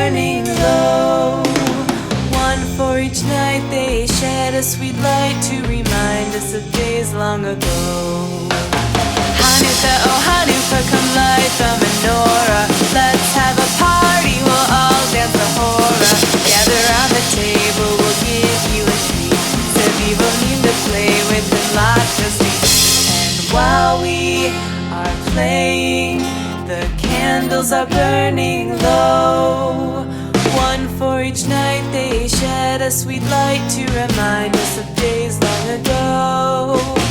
burning low. One for each night, they shed a sweet light to remind us of days long ago. Hanukkah, oh Hanukkah, come light the menorah. Let's have a party, we'll all dance the hora. Gather round the table, we'll give you a treat. Sevivo need to play with and lots of sweets. And while we are playing, the candles are burning low. One for each night, they shed a sweet light to remind us of days long ago.